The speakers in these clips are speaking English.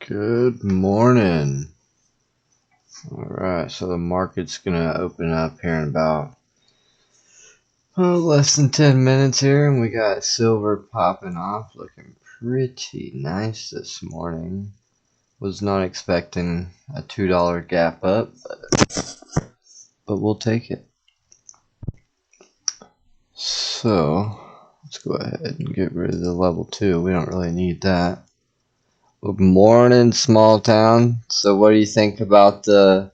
Good morning. Alright, so the market's gonna open up here in about less than 10 minutes here, and we got silver popping off, looking pretty nice this morning. Was not expecting a $2 gap up, but we'll take it. So let's go ahead and get rid of the level 2. We don't really need that. Good morning, small town. So what do you think about the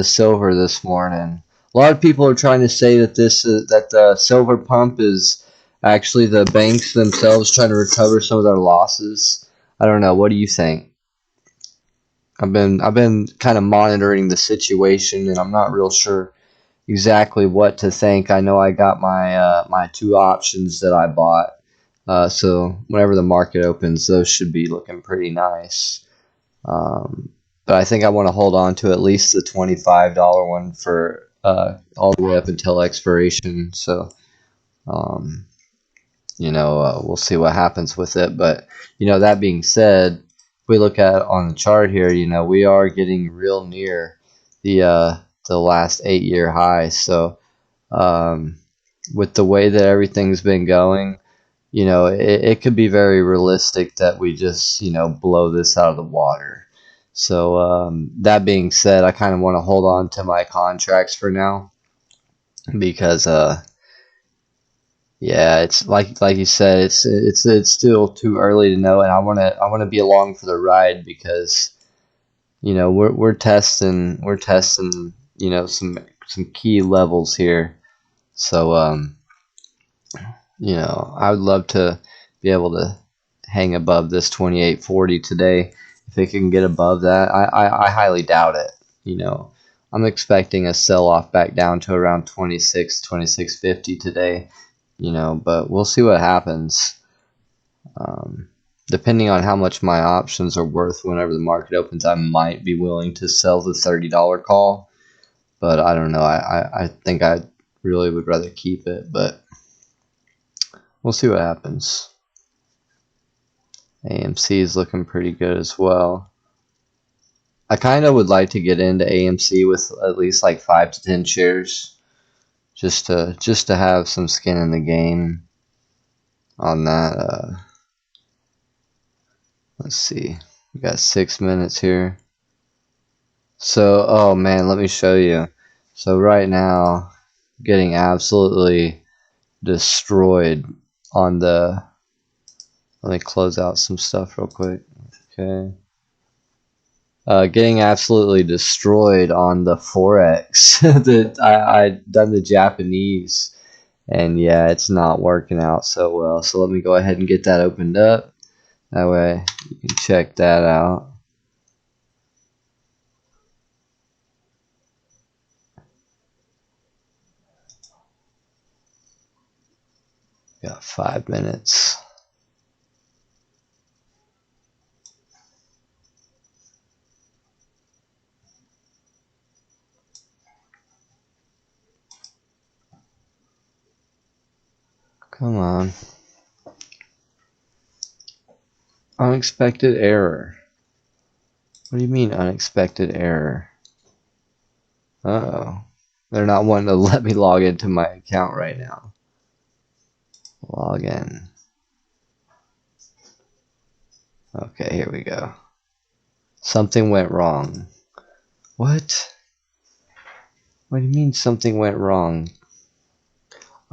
silver this morning? A lot of people are trying to say that that the silver pump is actually the banks themselves trying to recover some of their losses. I don't know. What do you think? I've been kind of monitoring the situation, and I'm not real sure exactly what to think. I know I got my two options that I bought. So whenever the market opens, those should be looking pretty nice. But I think I want to hold on to at least the $25 one for all the way up until expiration. So, we'll see what happens with it. But, that being said, if we look at on the chart here, we are getting real near the last 8-year high. So, with the way that everything's been going, it could be very realistic that we just, blow this out of the water. So that being said, I kind of want to hold on to my contracts for now because, yeah, it's like you said, it's still too early to know, and I want to be along for the ride because, we're testing some key levels here. So I would love to be able to hang above this 28.40 today. If it can get above that, I highly doubt it. I'm expecting a sell-off back down to around 26.50 today. But we'll see what happens. Depending on how much my options are worth whenever the market opens, I might be willing to sell the $30 call. But I don't know. I think I really would rather keep it, but we'll see what happens. AMC is looking pretty good as well. I kind of would like to get into AMC with at least like 5 to 10 shares, just to have some skin in the game on that. Let's see, we got 6 minutes here. So, oh man, let me show you. So right now, getting absolutely destroyed on the. Let me close out some stuff real quick. Okay. Getting absolutely destroyed on the Forex. That I done the Japanese, and yeah, it's not working out so well. So let me go ahead and get that opened up. That way you can check that out. Got 5 minutes. Come on. Unexpected error. What do you mean unexpected error? Uh-oh. They're not wanting to let me log into my account right now. Log in. Okay, here we go. Something went wrong. What? What do you mean something went wrong?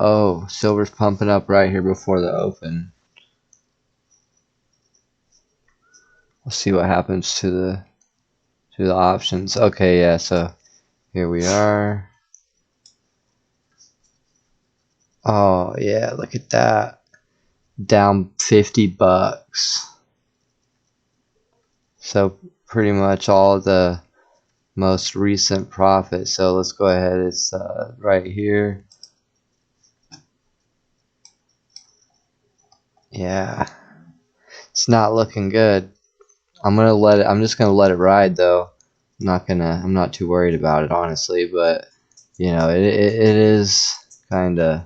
Oh, silver's pumping up right here before the open. We'll see what happens to the options. Okay, yeah, so here we are. Oh, yeah, look at that. Down $50. So pretty much all of the most recent profit. So let's go ahead. It's right here. Yeah, it's not looking good. I'm just gonna let it ride though. I'm not too worried about it honestly, but it is kinda.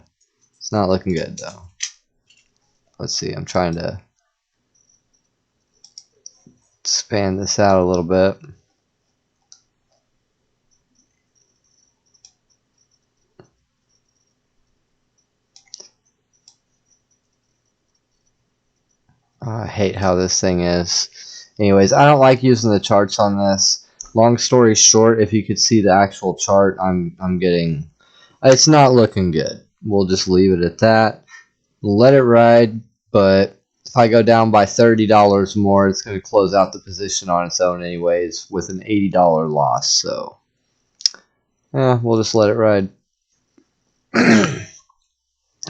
It's not looking good though. Let's see. I'm trying to. expand this out a little bit. I hate how this thing is. Anyways, I don't like using the charts on this. Long story short, if you could see the actual chart, I'm getting, it's not looking good. We'll just leave it at that. Let it ride, but if I go down by $30 more, it's going to close out the position on its own anyways with an $80 loss. So, we'll just let it ride.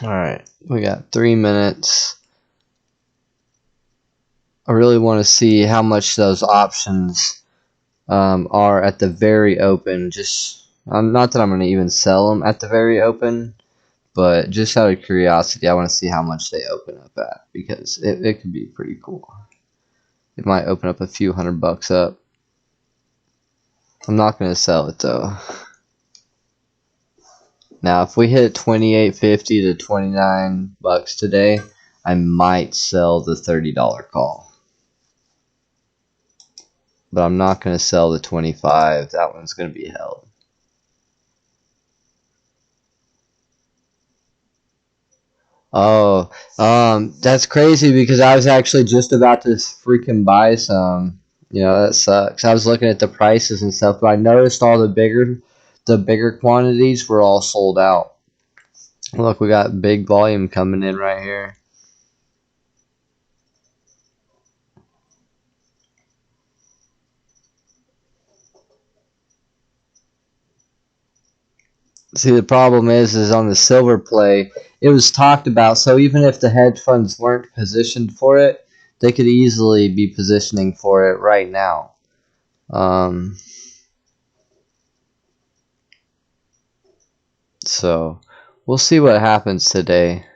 Alright, we got 3 minutes. I really want to see how much those options are at the very open. Just not that I'm going to even sell them at the very open, but just out of curiosity, I want to see how much they open up at, because it could be pretty cool. It might open up a few $100 up. I'm not going to sell it though. Now, if we hit 28.50 to $29 today, I might sell the $30 call. But I'm not going to sell the 25. That one's going to be held. Oh, that's crazy because I was actually just about to freaking buy some. You know, that sucks. I was looking at the prices and stuff, but I noticed all the bigger quantities were all sold out. Look, we got big volume coming in right here. See, the problem is on the silver play, it was talked about, so even if the hedge funds weren't positioned for it, they could easily be positioning for it right now. So we'll see what happens today.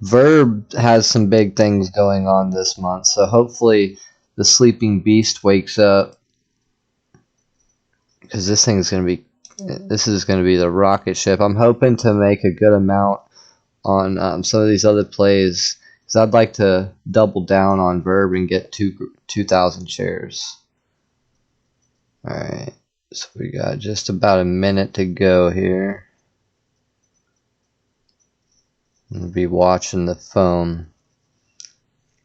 Verb has some big things going on this month, so hopefully the sleeping beast wakes up, because this is going to be the rocket ship. I'm hoping to make a good amount on some of these other plays, because I'd like to double down on Verb and get 2,000 shares. Alright, so we got just about a minute to go here. I'm going to be watching the phone.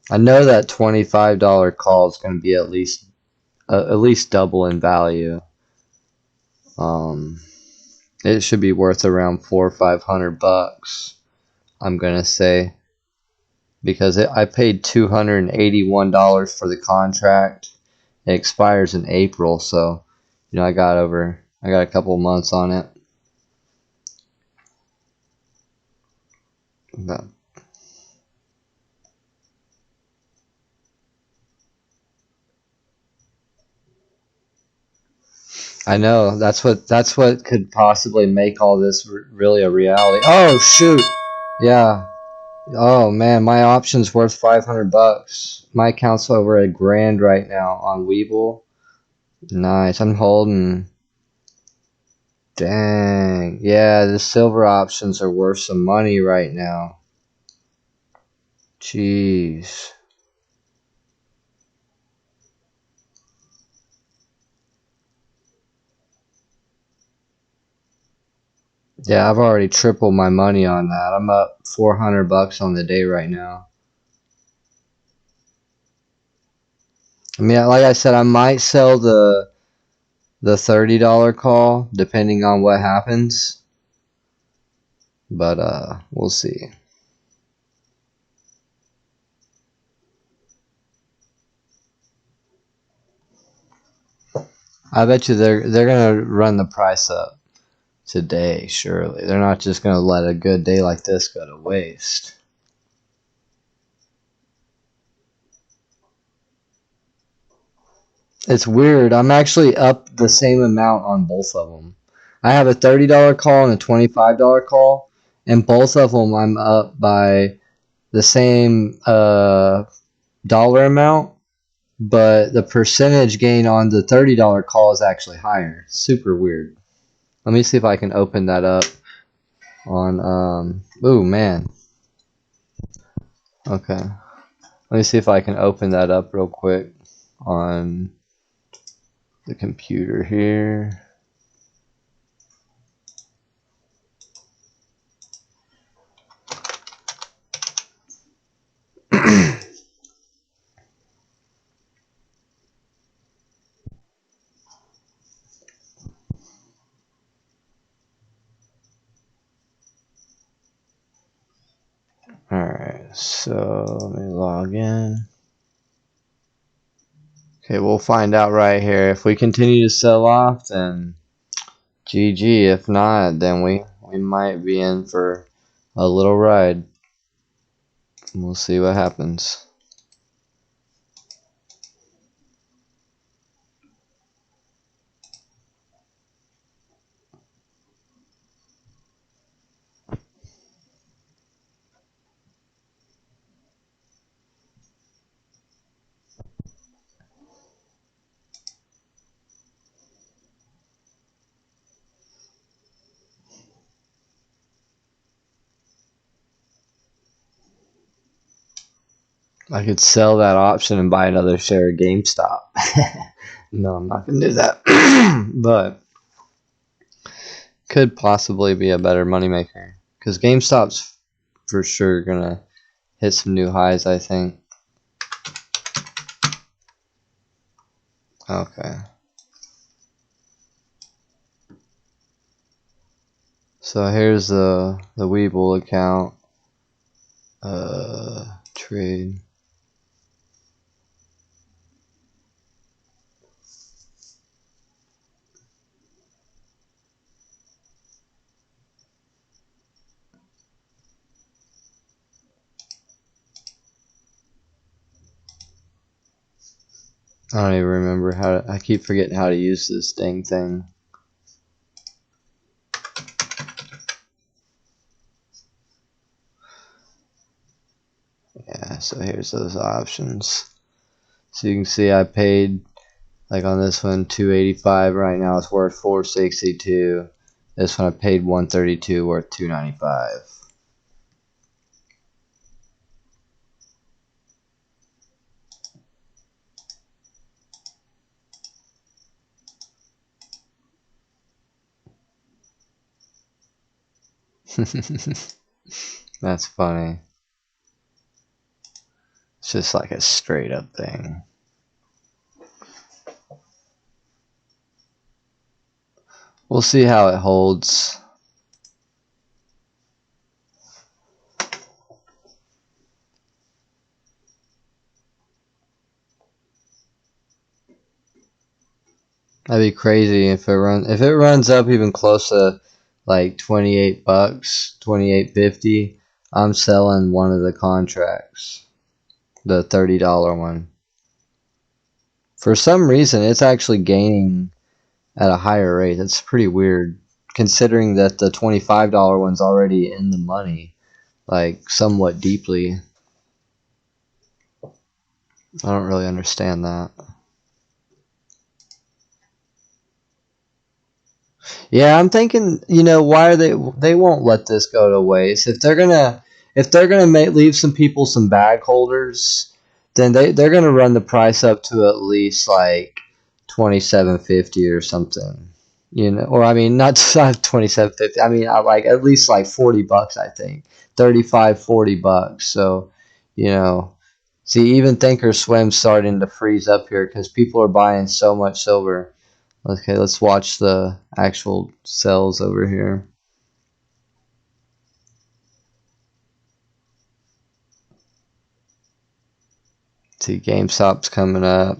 I know that $25 call is going to be at least double in value. It should be worth around $400 or $500, I'm gonna say, because I paid $281 for the contract. It expires in April, so you know I got a couple months on it. But I know that's what could possibly make all this really a reality. Oh shoot, yeah. Oh man, my option's worth $500. My account's over $1,000 right now on Weeble. Nice, I'm holding. Dang, yeah, the silver options are worth some money right now. Jeez. Yeah, I've already tripled my money on that. I'm up $400 on the day right now. I mean, like I said, I might sell the $30 call depending on what happens. But we'll see. I bet you they're gonna run the price up today, surely. They're not just gonna let a good day like this go to waste. It's weird. I'm actually up the same amount on both of them. I have a $30 call and a $25 call, and both of them I'm up by the same dollar amount, but the percentage gain on the $30 call is actually higher. Super weird. Let me see if I can open that up on ooh man. Okay. Let me see if I can open that up real quick on the computer here. Alright, so let me log in. Okay, we'll find out right here. If we continue to sell off, then GG. If not, then we might be in for a little ride. We'll see what happens. I could sell that option and buy another share of GameStop. No, I'm not going to do that. But could possibly be a better moneymaker. Because GameStop's for sure going to hit some new highs, I think. Okay. So here's the Weeble account. Trade. I don't even remember how to, I keep forgetting how to use this dang thing. Yeah, so here's those options. So you can see I paid, like on this one, $285. Right now it's worth $462. This one I paid $132, worth $295. That's funny. It's just like a straight up thing. We'll see how it holds. That'd be crazy if it runs up even close to like $28, $28.50. I'm selling one of the contracts, the $30 one. For some reason, it's actually gaining at a higher rate. That's pretty weird, considering that the $25 one's already in the money, like somewhat deeply. I don't really understand that. Yeah, I'm thinking, why are they won't let this go to waste. If they're gonna leave some people some bag holders, then they're gonna run the price up to at least like 27.50 or something. Or I mean not 27.50. I mean like at least like $40, I think. 35, $40. So, you know, see, even Thinkorswim's starting to freeze up here because people are buying so much silver. Okay, let's watch the actual cells over here. See, GameStop's coming up.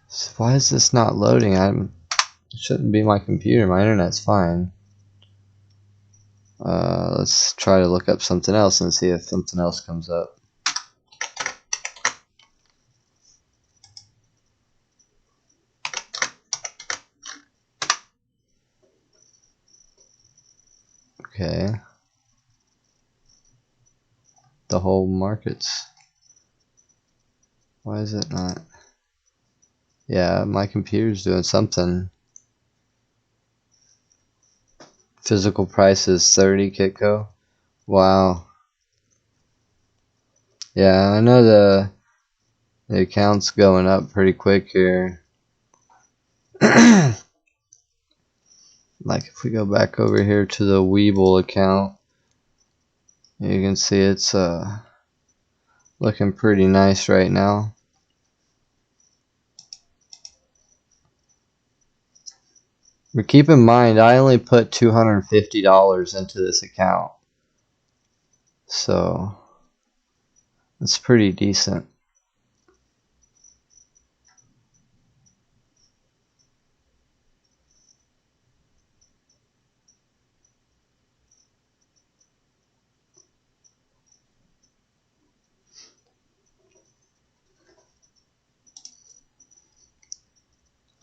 So why is this not loading? It shouldn't be my computer. My internet's fine. Let's try to look up something else and see if something else comes up. Okay. The whole market's... Why is it not... Yeah, my computer's doing something. Physical price is 30, Kitco. Wow. Yeah, I know the account's going up pretty quick here. Like if we go back over here to the Weeble account, you can see it's looking pretty nice right now. But keep in mind, I only put $250 into this account, so it's pretty decent.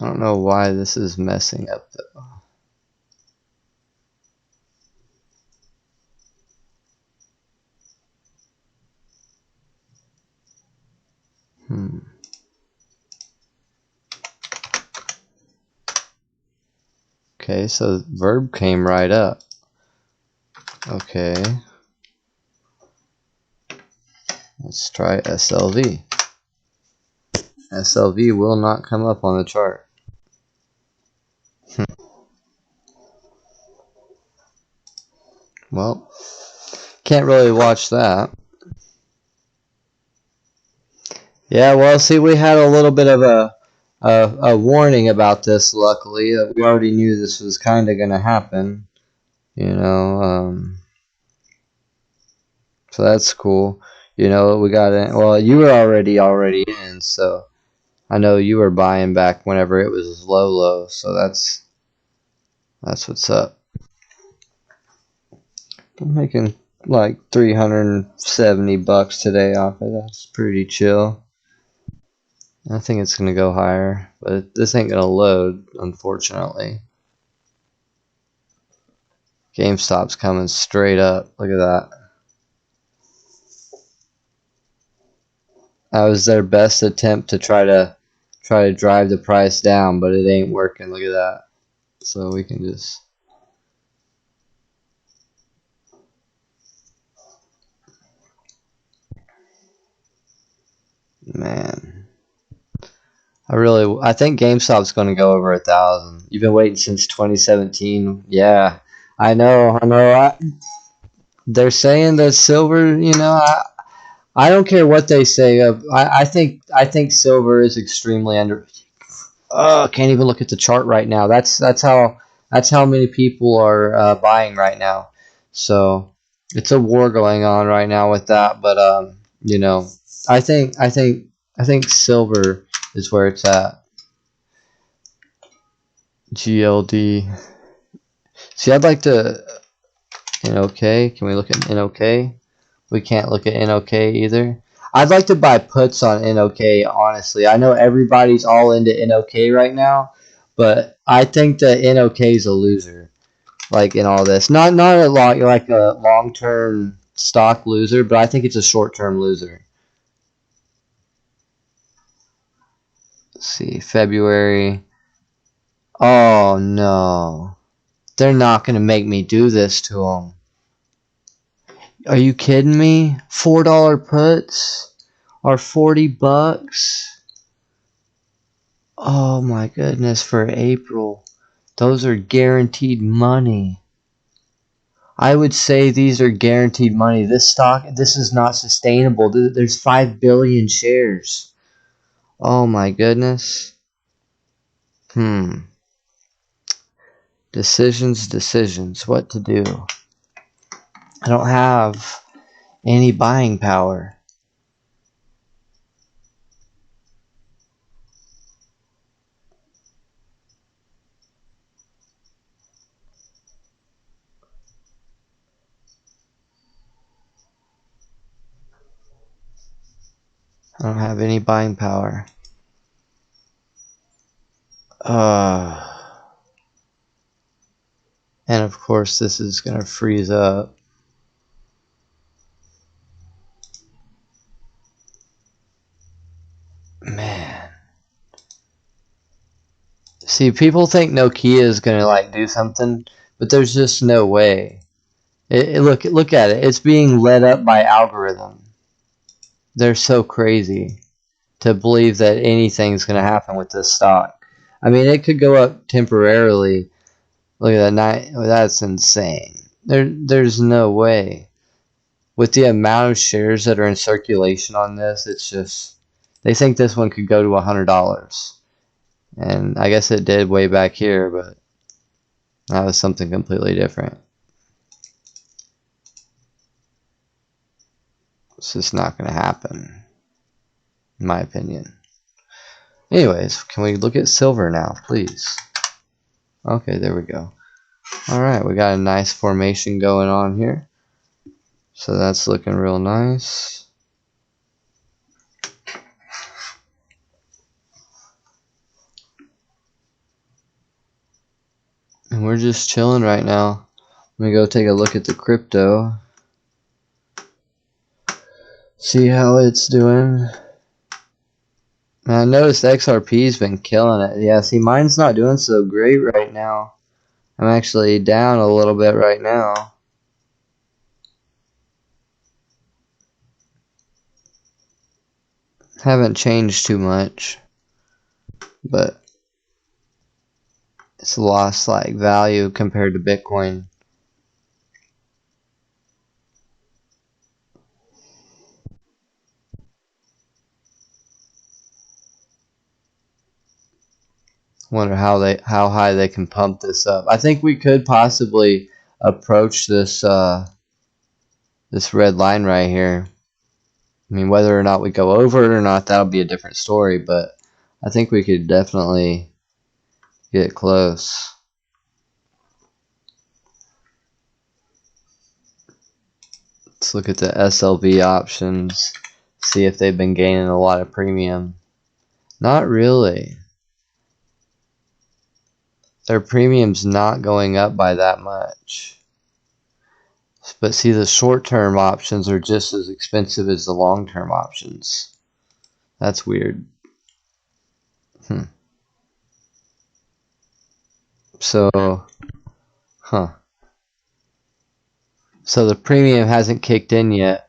I don't know why this is messing up though. Okay, so Verb came right up. Okay. Let's try SLV. SLV will not come up on the chart. Well, can't really watch that. Yeah, well, see, we had a little bit of a warning about this, luckily. We already knew this was kind of going to happen, you know. So that's cool. You know, we got in. Well, you were already in, so I know you were buying back whenever it was low, so that's what's up. I'm making like $370 today off it. That's pretty chill. I think it's gonna go higher, but this ain't gonna load, unfortunately. GameStop's coming straight up. Look at that. That was their best attempt to try to drive the price down, but it ain't working. Look at that. So we can just man. I think GameStop's going to go over 1,000. You've been waiting since 2017. Yeah, I know. They're saying that silver. I don't care what they say. I think silver is extremely under. Oh, I can't even look at the chart right now. That's how many people are buying right now. So it's a war going on right now with that. But you know, I think silver is where it's at. GLD. See, I'd like to NOK. Can we look at NOK? We can't look at NOK either. I'd like to buy puts on NOK, honestly. I know everybody's all into NOK right now, but I think that NOK is a loser, like in all this. Not a long-term stock loser, but I think it's a short-term loser. Let's see, February. Oh no, they're not gonna make me do this to them. Are you kidding me? $4 puts are $40. Oh my goodness, for April. Those are guaranteed money. I would say these are guaranteed money. This is not sustainable. There's 5 billion shares. Oh my goodness. Decisions. What to do? I don't have any buying power. I don't have any buying power. And of course this is going to freeze up. Man. See, people think Nokia is gonna like do something, but there's just no way. Look at it. It's being led up by algorithm. They're so crazy to believe that anything's gonna happen with this stock. I mean, it could go up temporarily. Look at that. That's insane. There's no way. With the amount of shares that are in circulation on this, it's just they think this one could go to $100. And I guess it did way back here, but that was something completely different. It's just not going to happen, in my opinion. Anyways, can we look at silver now, please? Okay, there we go. Alright, we got a nice formation going on here. So that's looking real nice. And we're just chilling right now. Let me go take a look at the crypto. See how it's doing. And I noticed XRP's been killing it. Yeah, see, mine's not doing so great right now. I'm actually down a little bit right now. Haven't changed too much. But it's lost like value compared to Bitcoin. Wonder how high they can pump this up. I think we could possibly approach this this red line right here. I mean, whether or not we go over it or not, that'll be a different story, but I think we could definitely get close. Let's look at the SLV options, see if they've been gaining a lot of premium. Not really. Their premium's not going up by that much. But see, the short-term options are just as expensive as the long-term options. That's weird. So, So the premium hasn't kicked in yet.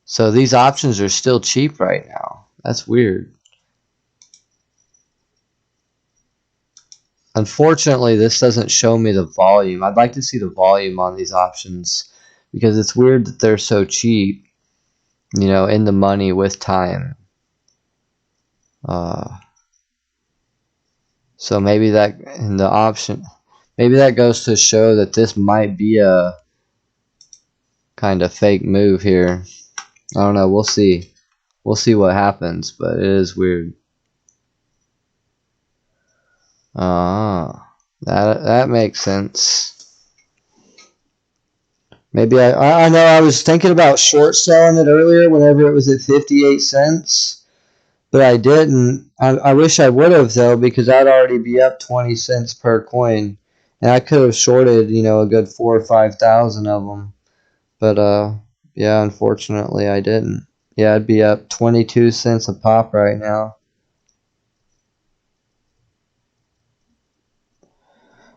So these options are still cheap right now. That's weird. Unfortunately, this doesn't show me the volume. I'd like to see the volume on these options because it's weird that they're so cheap, you know, in the money with time. So maybe that in the option, maybe that goes to show that this might be a kind of fake move here. I don't know. We'll see. We'll see what happens, but it is weird. That makes sense. Maybe I know I was thinking about short selling it earlier whenever it was at 58 cents, but I didn't. I wish I would have though, because I'd already be up 20 cents per coin, and I could have shorted, you know, a good 4,000 or 5,000 of them. But yeah, unfortunately I didn't. Yeah, I'd be up 22 cents a pop right now.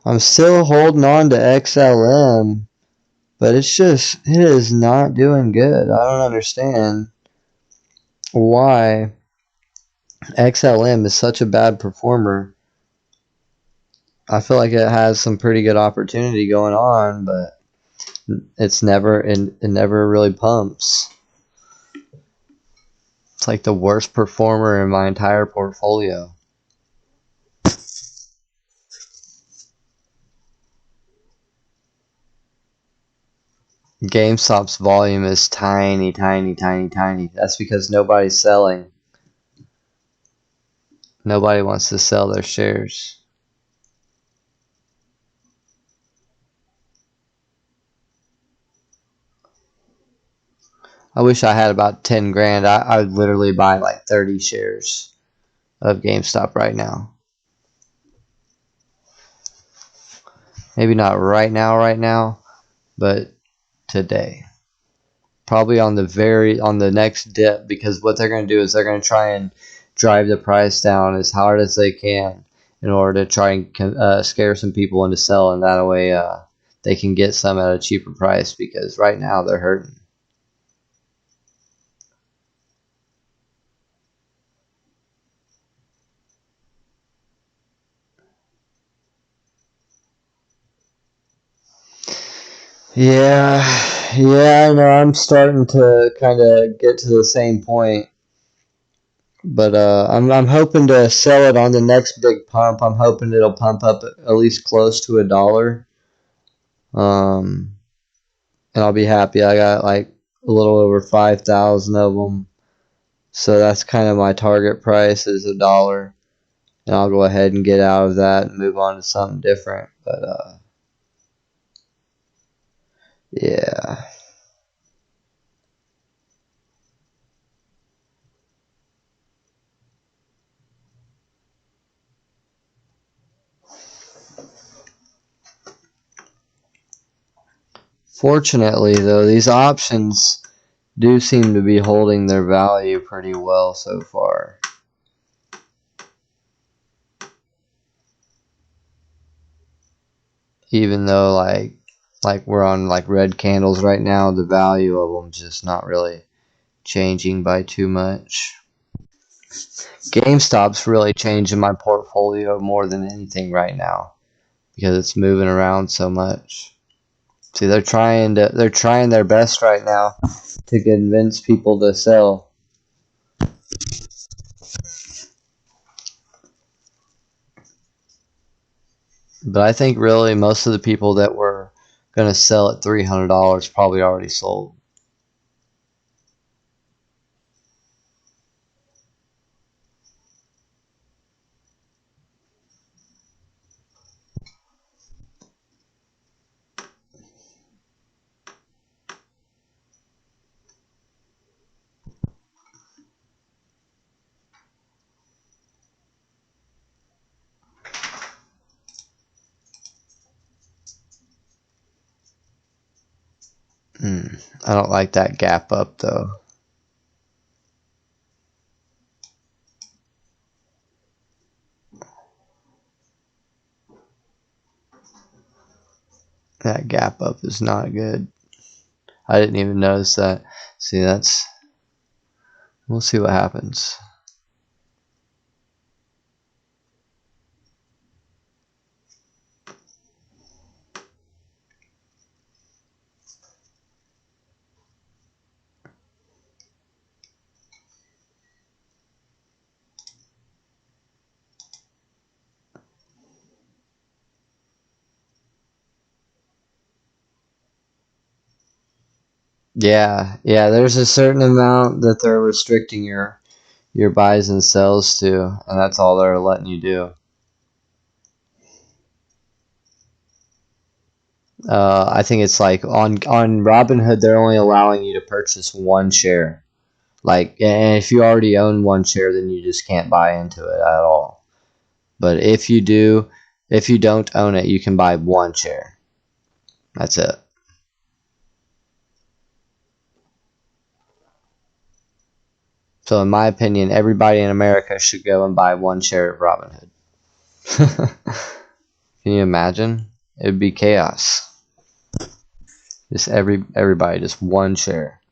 I'm still holding on to XLM, but it is not doing good. I don't understand why XLM is such a bad performer. I feel like it has some pretty good opportunity going on, but it never really pumps. It's like the worst performer in my entire portfolio. GameStop's volume is tiny, tiny, tiny, tiny. That's because nobody's selling. Nobody wants to sell their shares. I wish I had about 10 grand. I would literally buy like 30 shares of GameStop right now. Maybe not right now, but today. Probably on the next dip, because what they're going to do is they're going to try and drive the price down as hard as they can. in order to try and scare some people into selling. That way they can get some at a cheaper price, because right now they're hurting. Yeah, I know. I'm starting to kind of get to the same point, but I'm hoping to sell it on the next big pump. I'm hoping it'll pump up at least close to $1, and I'll be happy. I got like a little over 5,000 of them, so that's kind of my target price is $1, and I'll go ahead and get out of that and move on to something different. But yeah. Fortunately, though, these options do seem to be holding their value pretty well so far. Even though like we're on like red candles right now, the value of them just not really changing by too much. GameStop's really changing my portfolio more than anything right now, because it's moving around so much. See, they're trying their best right now to convince people to sell. But I think really most of the people that were going to sell at $300 probably already sold. I don't like that gap up though. That gap up is not good. I didn't even notice that. See, we'll see what happens. Yeah, there's a certain amount that they're restricting your buys and sells to, and that's all they're letting you do. I think it's like on Robinhood, they're only allowing you to purchase one share. Like, and if you already own one share, then you just can't buy into it at all. But if you don't own it, you can buy one share. That's it. So in my opinion, everybody in America should go and buy one share of Robinhood. Can you imagine? It would be chaos. Just everybody, just one share.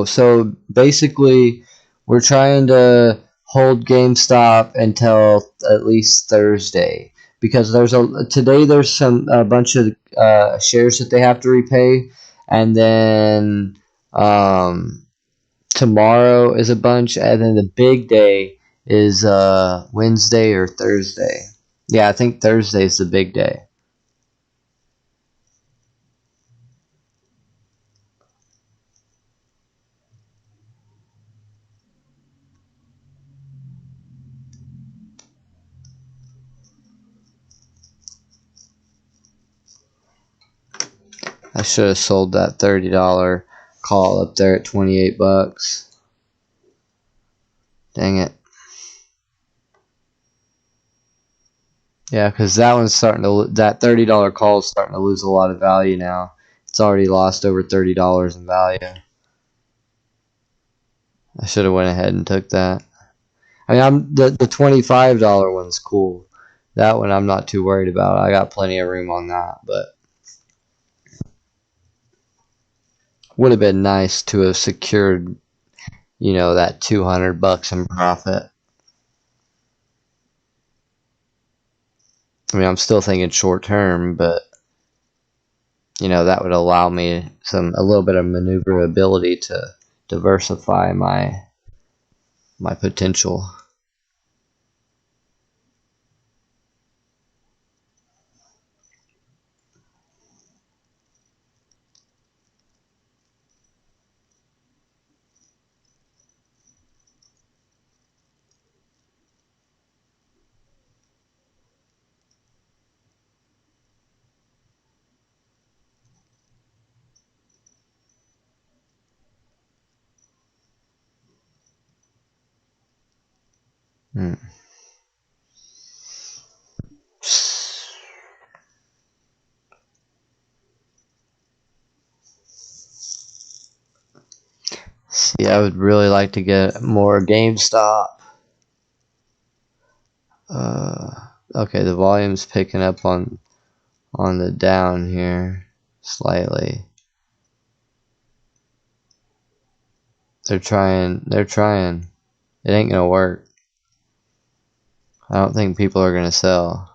So basically, we're trying to hold GameStop until at least Thursday, because today there's a bunch of shares that they have to repay, and then tomorrow is a bunch, and then the big day is Wednesday or Thursday. Yeah, I think Thursday is the big day. I should have sold that $30 call up there at 28 bucks. Dang it. Yeah, because that one's starting to that $30 call is starting to lose a lot of value now. It's already lost over $30 in value. I should have went ahead and took that. I mean, the $25 one's cool. That one I'm not too worried about. I got plenty of room on that, but would have been nice to have secured, that $200 in profit. I mean, I'm still thinking short term, but that would allow me a little bit of maneuverability to diversify my potential. Hmm. See, I would really like to get more GameStop. Okay, the volume's picking up on the down here slightly. They're trying. It ain't gonna work. I don't think people are gonna sell.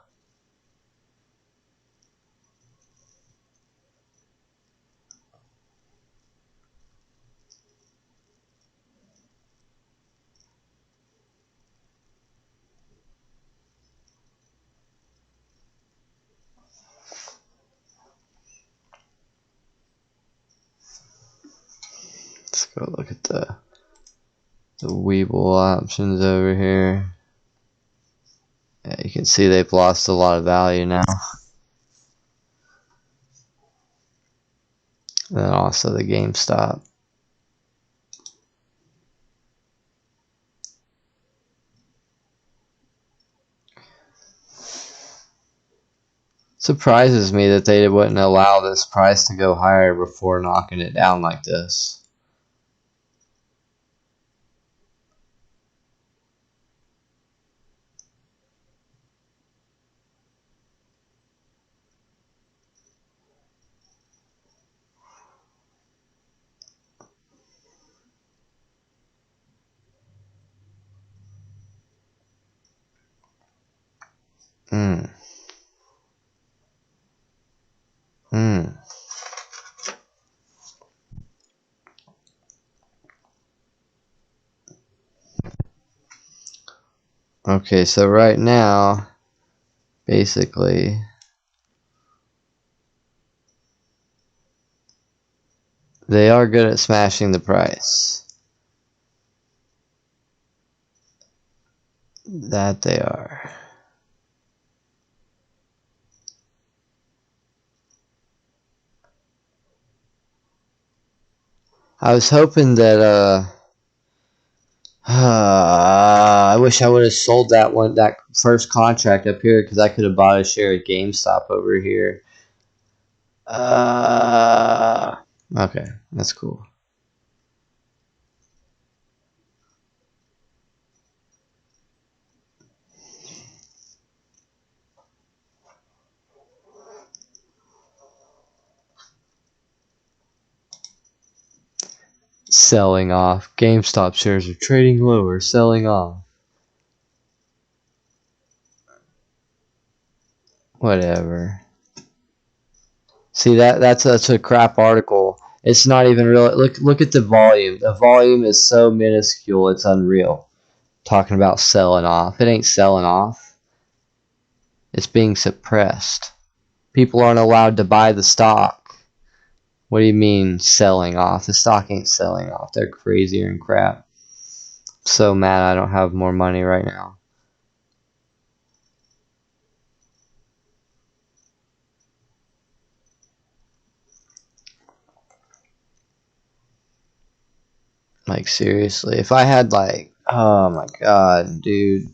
Let's go look at the Weeble options over here. Yeah, you can see they've lost a lot of value now. And then also the GameStop. Surprises me that they wouldn't allow this price to go higher before knocking it down like this. Hmm. Hmm. Okay, so right now, basically, they are good at smashing the price. That they are. I was hoping that I wish I would have sold that first contract up here, because I could have bought a share of GameStop over here. Okay, that's cool. Selling off. GameStop shares are trading lower, selling off. Whatever. See, that's a crap article. It's not even real. Look at the volume. The volume is so minuscule, it's unreal. Talking about selling off. It ain't selling off. It's being suppressed. People aren't allowed to buy the stock. What do you mean selling off? The stock ain't selling off. They're crazier than crap. I'm so mad I don't have more money right now. Like, seriously. If I had, like, oh my god, dude.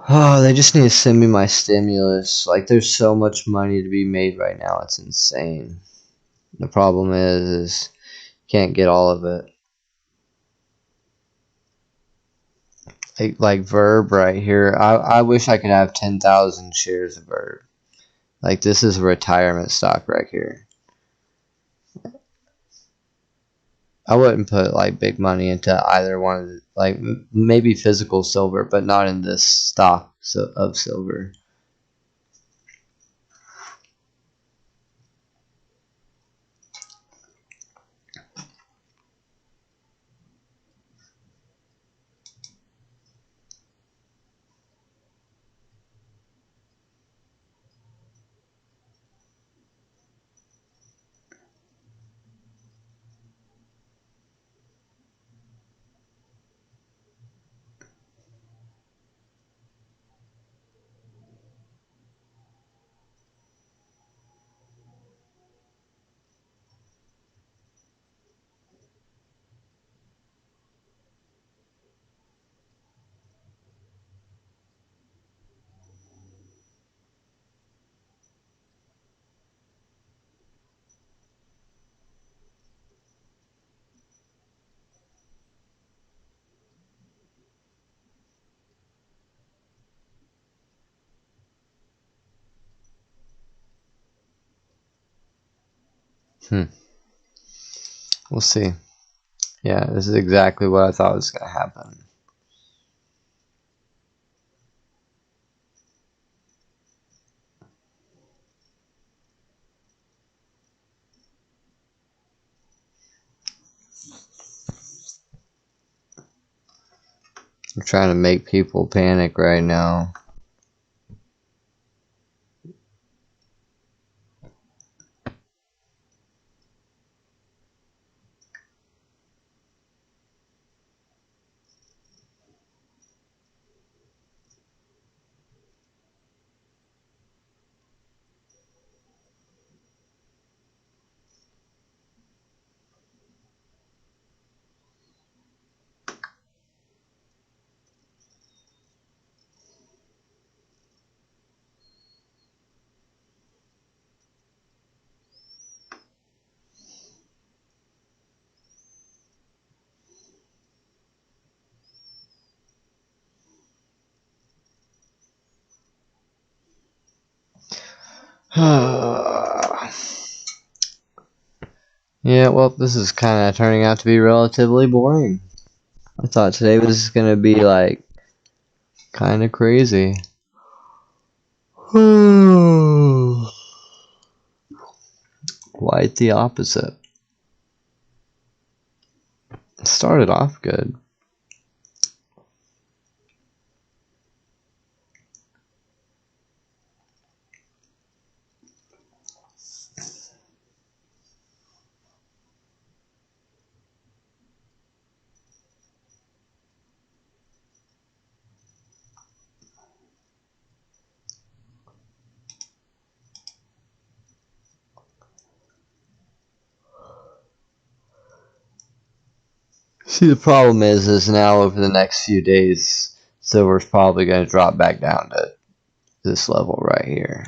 Oh, they just need to send me my stimulus. Like, there's so much money to be made right now. It's insane. The problem is can't get all of it. Like Verb right here. I wish I could have 10,000 shares of Verb. Like, this is a retirement stock right here. I wouldn't put like big money into either one of the, like maybe physical silver, but not in this stock of silver. We'll see. Yeah, this is exactly what I thought was going to happen. I'm trying to make people panic right now. Yeah, well, this is kind of turning out to be relatively boring. I thought today was going to be like kind of crazy. Quite the opposite. It started off good. See, the problem is now over the next few days, silver's probably going to drop back down to this level right here.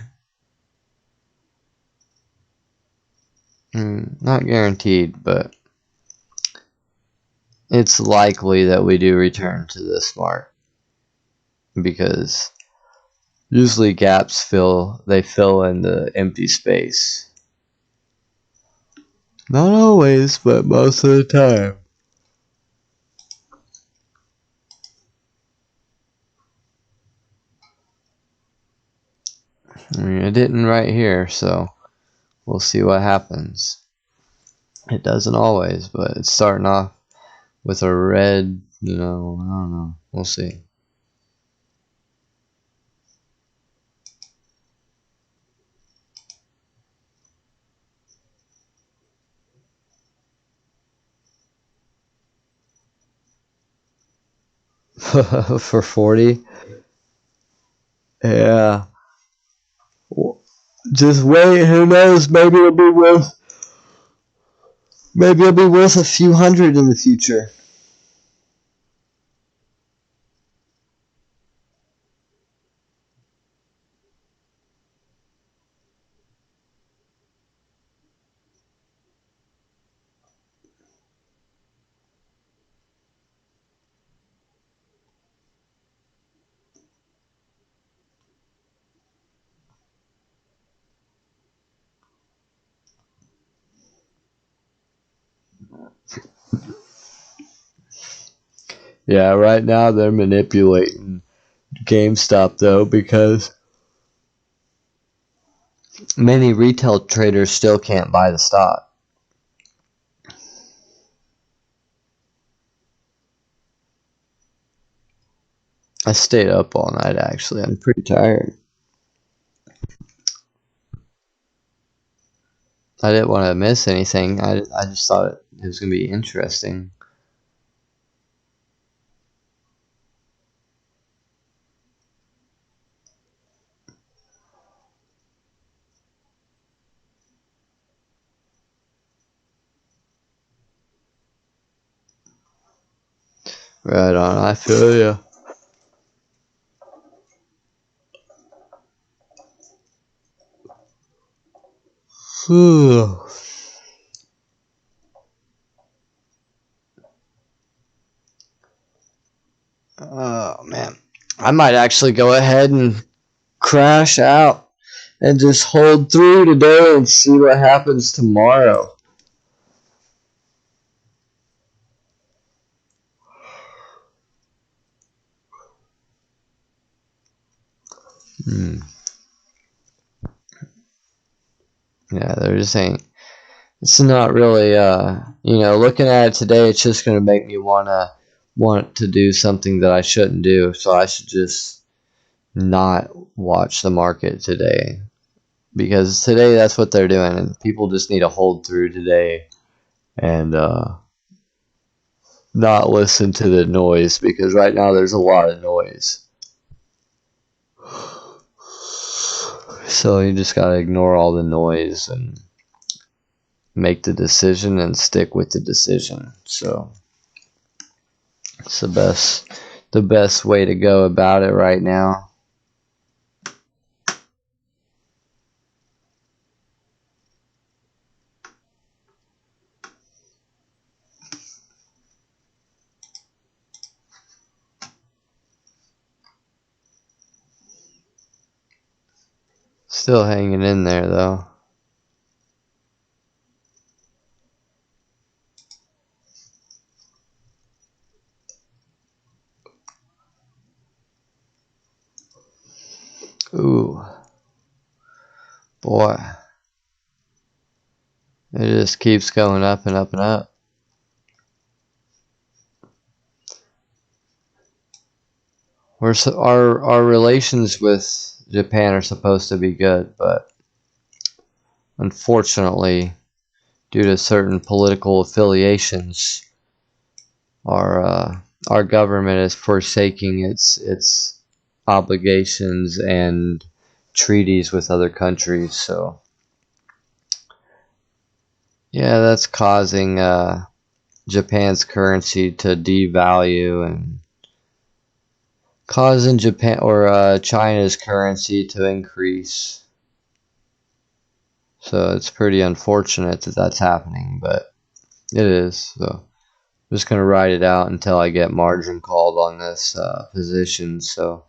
Not guaranteed, but it's likely that we do return to this mark because usually gaps fill in the empty space. Not always, but most of the time. I mean, it didn't right here, so we'll see what happens. It doesn't always, but it's starting off with a red, I don't know. We'll see. For 40? Yeah. Just wait, who knows? Maybe it'll be worth a few hundred in the future. Yeah, right now they're manipulating GameStop though because many retail traders still can't buy the stock. I stayed up all night actually. I'm pretty tired. I didn't want to miss anything. I just thought it was going to be interesting. Right on, I feel ya. Oh man, I might actually go ahead and crash out and just hold through today and see what happens tomorrow. Yeah, they're just saying it's not really looking at it today, it's just gonna make me want to do something that I shouldn't do. So I should just not watch the market today. Because today that's what they're doing, and people just need to hold through today and not listen to the noise, because right now there's a lot of noise. So you just gotta ignore all the noise and make the decision and stick with the decision. So it's the best way to go about it right now. Still hanging in there though. Ooh, boy. It just keeps going up and up and up. Our relations with Japan are supposed to be good, but unfortunately, due to certain political affiliations, our government is forsaking its obligations and treaties with other countries. So yeah, that's causing Japan's currency to devalue and causing Japan or China's currency to increase. So it's pretty unfortunate that that's happening, but it is. So I'm just gonna ride it out until I get margin called on this position. So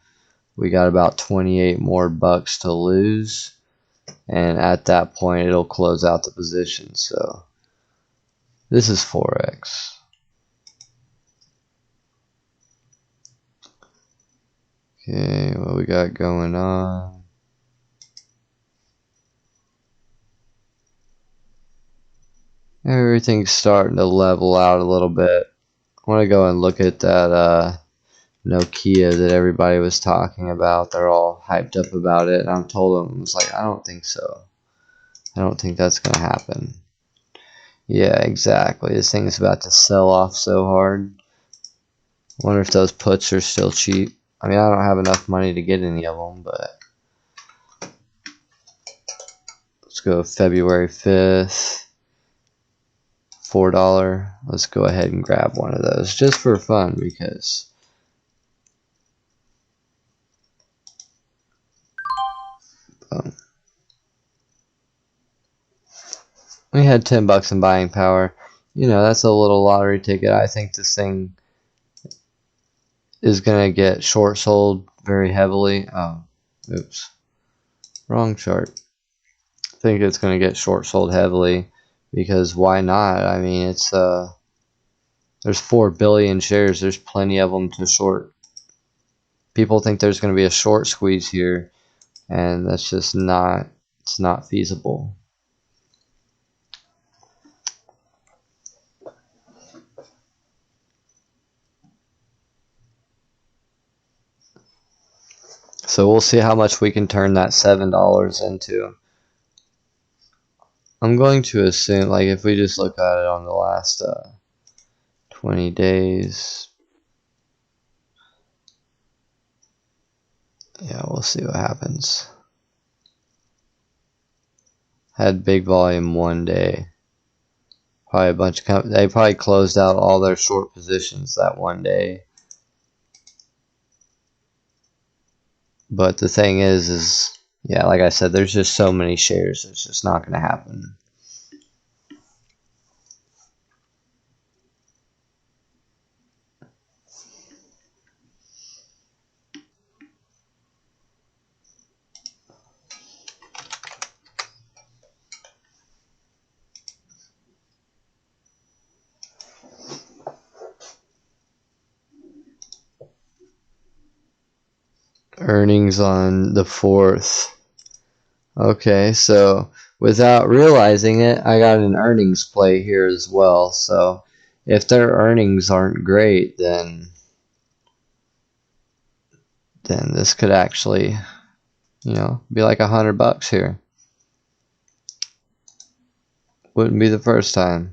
we got about 28 more bucks to lose, and at that point it'll close out the position. So this is Forex. Okay, what we got going on? Everything's starting to level out a little bit. I want to go and look at that Nokia that everybody was talking about. They're all hyped up about it. And I'm told them, I was like, I don't think so. I don't think that's going to happen. Yeah, exactly. This thing is about to sell off so hard. Wonder if those puts are still cheap. I mean, I don't have enough money to get any of them, but let's go February 5th. $4. Let's go ahead and grab one of those just for fun because we had 10 bucks in buying power. You know, that's a little lottery ticket. I think this thing is going to get short sold very heavily. Oh, oops. Wrong chart. I think it's going to get short sold heavily because why not? I mean, it's There's 4 billion shares. There's plenty of them to short. People think there's going to be a short squeeze here, and that's just not, it's not feasible. So we'll see how much we can turn that $7 into. I'm going to assume, like, if we just look at it on the last 20 days, yeah, we'll see what happens. Had big volume one day. Probably a bunch of they probably closed out all their short positions that one day. But the thing is yeah, like I said, there's just so many shares. It's just not going to happen. Earnings on the 4th. Okay, so without realizing it, I got an earnings play here as well. So if their earnings aren't great, then this could actually, you know, be like $100 here. Wouldn't be the first time.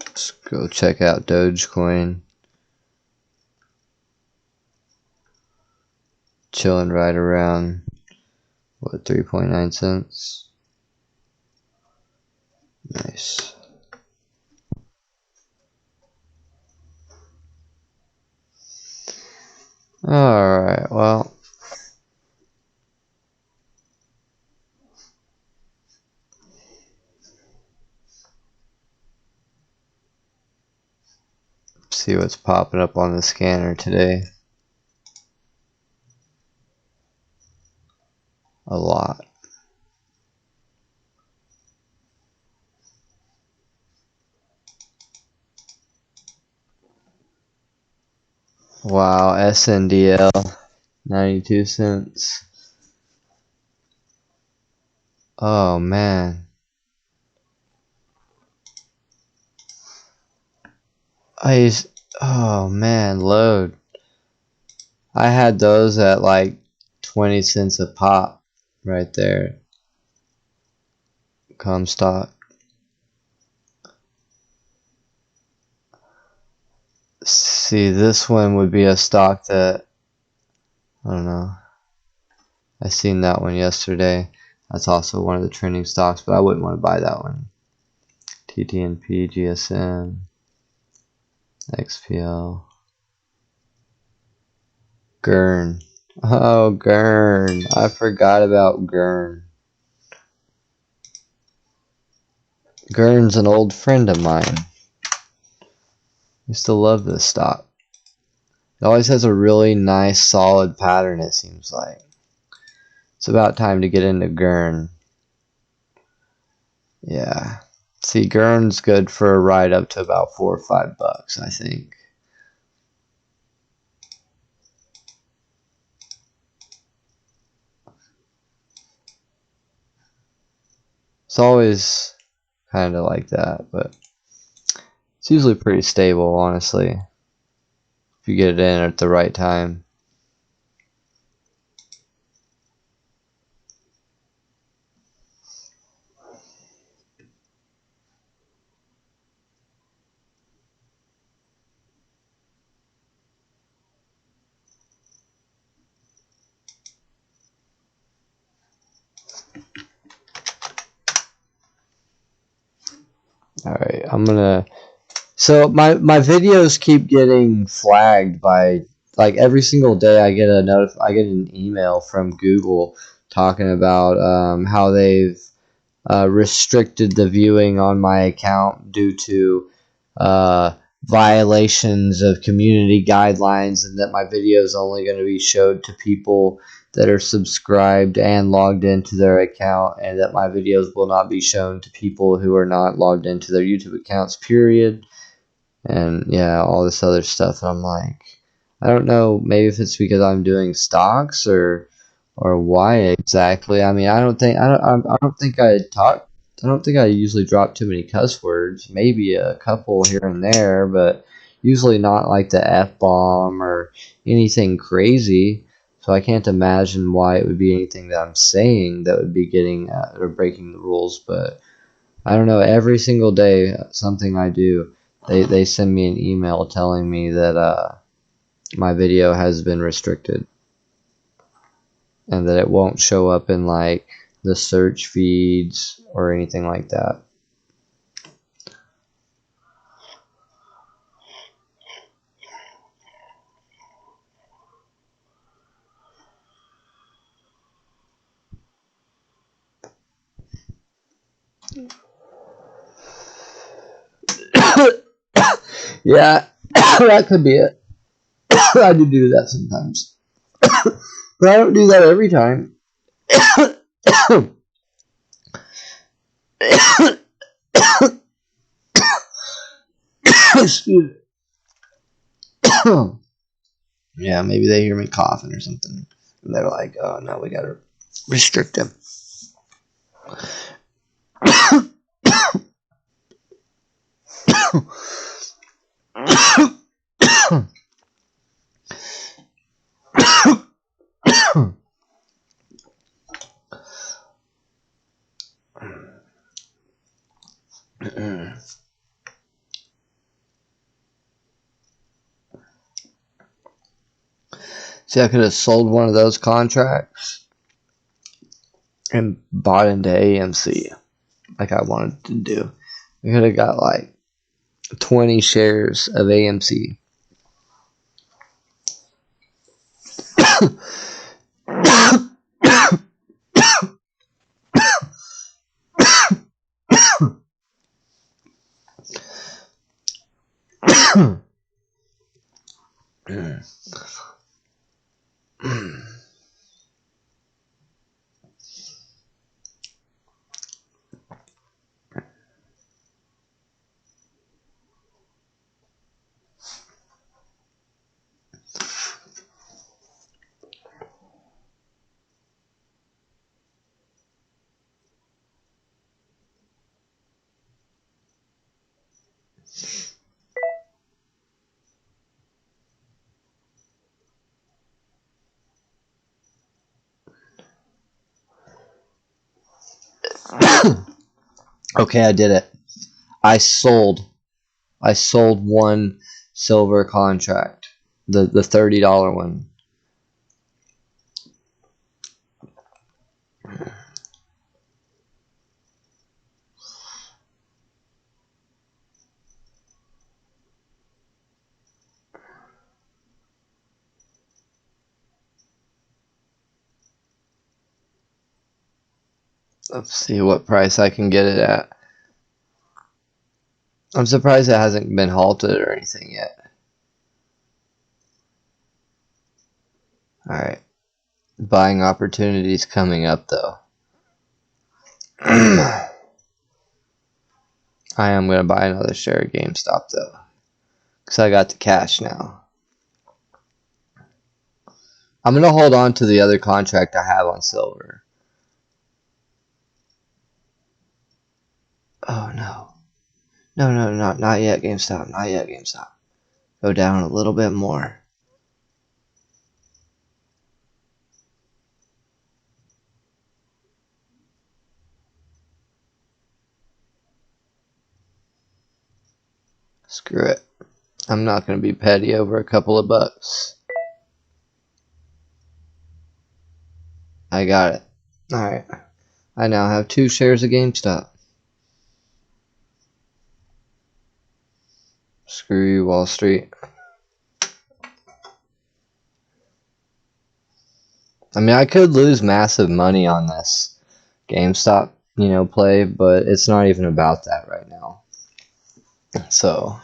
Let's go check out Dogecoin. Chilling right around, what, 3.9 cents? Nice. Alright, well, see what's popping up on the scanner today. A lot. Wow, SNDL, 92 cents. Oh man. Oh man, load. I had those at like 20 cents a pop right there. Comstock. See, this one would be a stock that, I don't know. I seen that one yesterday. That's also one of the trending stocks, but I wouldn't want to buy that one. TTNP, GSM, XPL. Gurn. Oh, Gurn. I forgot about Gurn. Gurn's an old friend of mine. I used to love this stock. It always has a really nice, solid pattern, it seems like. It's about time to get into Gurn. Yeah. See, Gurn's good for a ride up to about $4 or $5, I think. It's always kind of like that, but it's usually pretty stable, honestly, if you get it in at the right time. Alright, I'm gonna... So my videos keep getting flagged by, like, every single day I get an email from Google talking about how they've restricted the viewing on my account due to violations of community guidelines, and that my video is only going to be showed to people that are subscribed and logged into their account, and that my videos will not be shown to people who are not logged into their YouTube accounts, period. And yeah, all this other stuff. And I'm like, I don't know, maybe if it's because I'm doing stocks or why exactly. I mean, I don't think I usually drop too many cuss words. Maybe a couple here and there, but usually not like the F-bomb or anything crazy. So I can't imagine why it would be anything that I'm saying that would be getting or breaking the rules. But I don't know. Every single day, something I do, they send me an email telling me that my video has been restricted and that it won't show up in like the search feeds or anything like that. Yeah, that could be it. I do that sometimes. But I don't do that every time. Excuse me. Yeah, maybe they hear me coughing or something. And they're like, oh no, we gotta restrict him. See, I could have sold one of those contracts and bought into AMC like I wanted to do. I could have got like 20 shares of AMC. Okay, I did it. I sold one silver contract, the $30 one. Let's see what price I can get it at. I'm surprised it hasn't been halted or anything yet. Alright. Buying opportunities coming up though. I am going to buy another share of GameStop though. Because I got the cash now. I'm going to hold on to the other contract I have on silver. Oh no. No, not yet GameStop. Not yet GameStop. Go down a little bit more. Screw it. I'm not going to be petty over a couple of bucks. I got it. Alright. I now have 2 shares of GameStop. Screw you, Wall Street. I mean, I could lose massive money on this GameStop, play, but it's not even about that right now. So,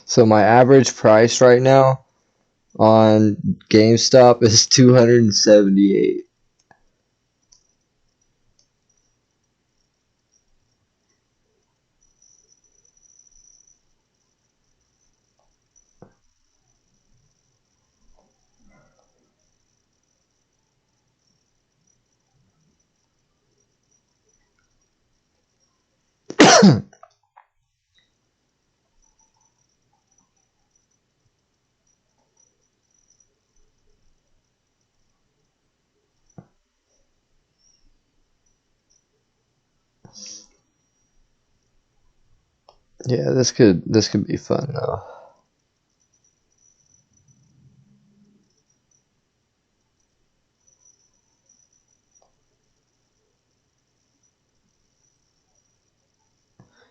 So my average price right now on GameStop is 278. Yeah, this could be fun though.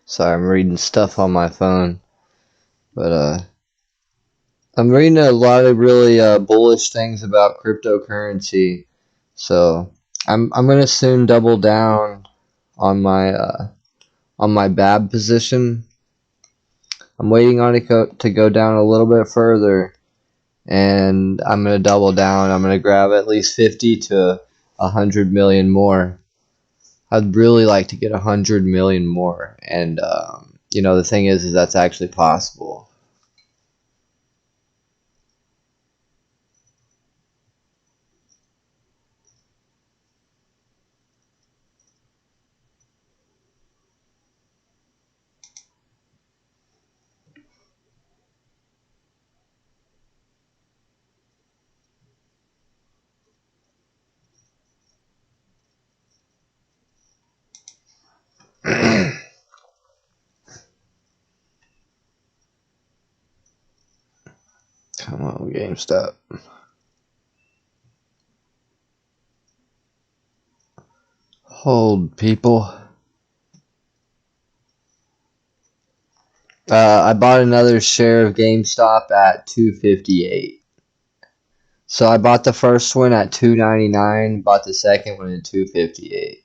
Sorry, I'm reading stuff on my phone, but I'm reading a lot of really bullish things about cryptocurrency. So I'm gonna soon double down on my BAB position. I'm waiting on it to go down a little bit further, and I'm gonna double down. I'm gonna grab at least 50 to 100 million more. I'd really like to get 100 million more, and the thing is that's actually possible. Come on, GameStop. Hold, people. I bought another share of GameStop at 258. So I bought the first one at 299, bought the second one at 258.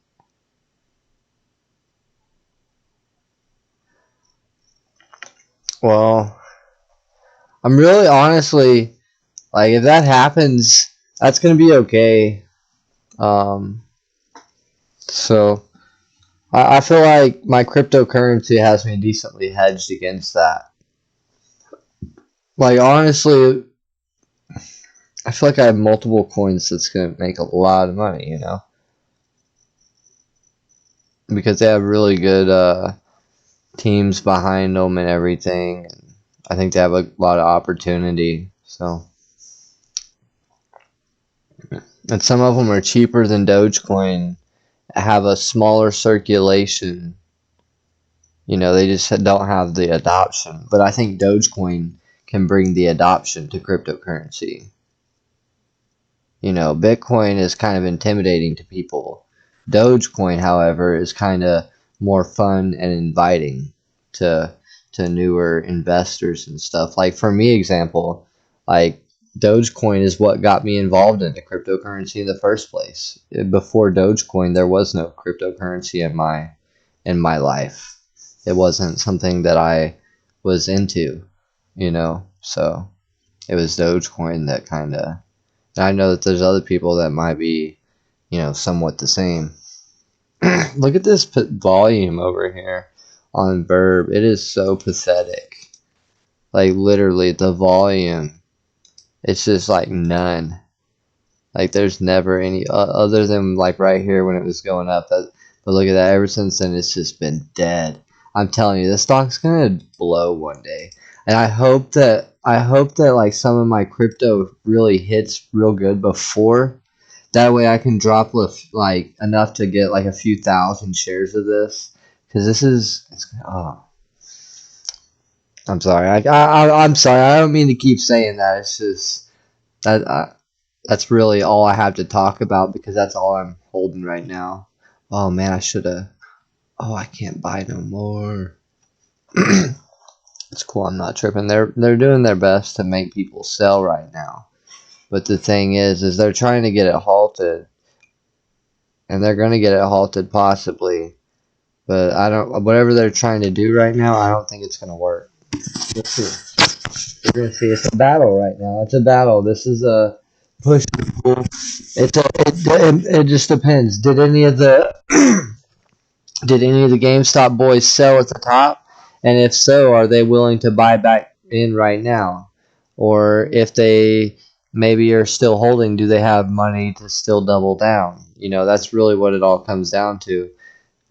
Well, I'm really honestly like if that happens, that's gonna be okay. Um, so I feel like my cryptocurrency has me decently hedged against that. Like honestly, I feel like I have multiple coins that's gonna make a lot of money, because they have really good teams behind them and everything. I think they have a lot of opportunity. So, and some of them are cheaper than Dogecoin, have a smaller circulation. They just don't have the adoption. But I think Dogecoin can bring the adoption to cryptocurrency. Bitcoin is kind of intimidating to people. Dogecoin, however, is kind of more fun and inviting to newer investors and stuff. Like for me, example, like Dogecoin is what got me involved into cryptocurrency in the first place. Before Dogecoin, there was no cryptocurrency in my life. It wasn't something that I was into. So it was Dogecoin that kind of. I know that there's other people that might be, somewhat the same. Look at this volume over here on Verb. It is so pathetic. Like literally the volume. It's just like none. Like there's never any other than like right here when it was going up. But look at that. Ever since then, it's just been dead. I'm telling you, this stock's gonna blow one day, and I hope that like some of my crypto really hits real good before. That way, I can drop like enough to get like a few thousand shares of this. Because this is, oh, I'm sorry. I'm sorry. I don't mean to keep saying that. It's just that. That's really all I have to talk about because that's all I'm holding right now. Oh man, I should have. Oh, I can't buy no more. It's cool. I'm not tripping. They're doing their best to make people sell right now. But the thing is they're trying to get it halted, and they're going to get it halted possibly. But I don't. Whatever they're trying to do right now, I don't think it's going to work. Let's see. We're going to see. It's a battle right now. It's a battle. This is a push. It just depends. Did any of the GameStop boys sell at the top? And if so, are they willing to buy back in right now? Or if they maybe are still holding, do they have money to still double down? That's really what it all comes down to.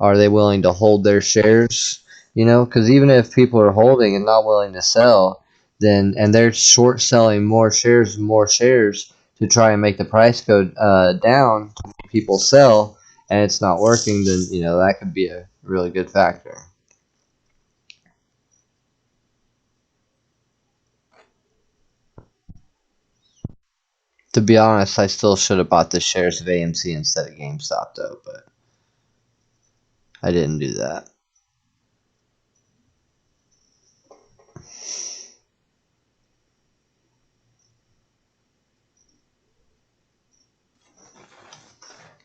Are they willing to hold their shares? Because even if people are holding and not willing to sell, then and they're short selling more shares to try and make the price go down to make people sell, and it's not working, then that could be a really good factor. To be honest, I still should have bought the shares of AMC instead of GameStop though, but I didn't do that.